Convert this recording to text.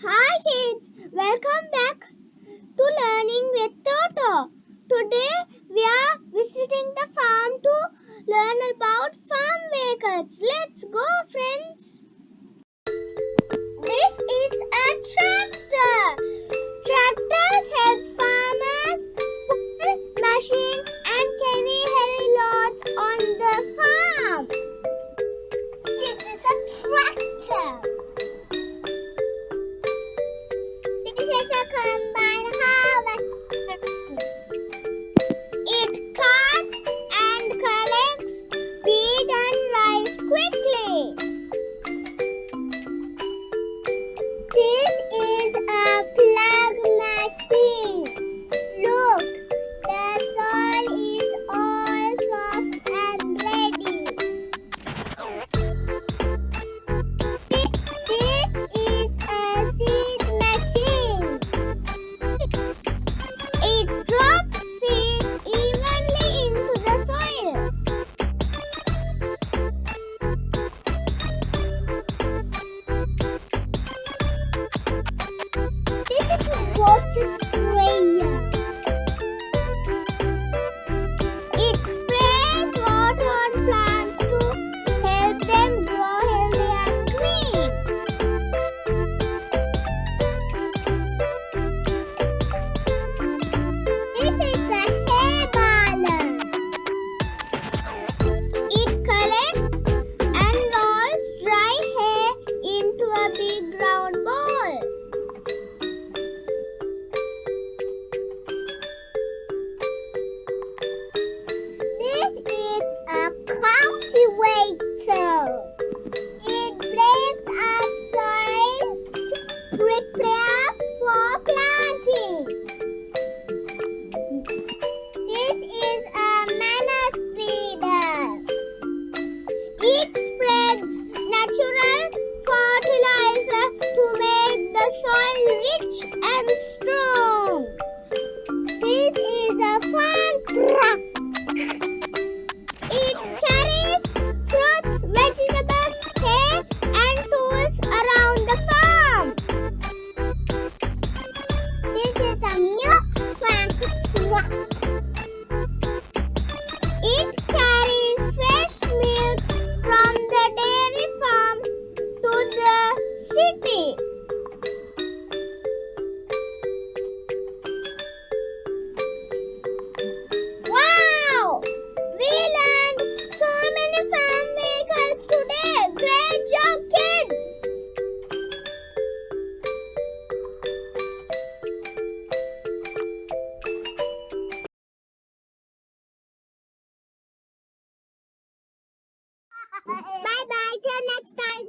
Hi kids, welcome back to Learning with Toto. Today we are visiting the farm to learn about farm vehicles. Let's go friends. This is a tractor. Tractors help farmers pull machines and carry heavy loads on the farm. This is a tractor. This is a combine harvester. It cuts and collects wheat and rice quickly. This is a plough machine. Look, the soil is all soft and ready. This is a seed machine. It drops seeds evenly into the soil. This is a water sprayer. It sprays water on plants to help them grow healthy and green. This is a hay baler. It collects and rolls dry hay into a big round bowl. This is a cultivator. It breaks up soil to prepare for planting. This is a manure spreader. It spreads natural fertilizer to make the soil rich and strong. This is a farm truck. It carries fruits, vegetables, hay, and tools around the farm. This is a milk truck. It carries fresh milk from the dairy farm to the city. Wow! We learned so many farm vehicles today. Great job, kids! Bye bye. See you next time.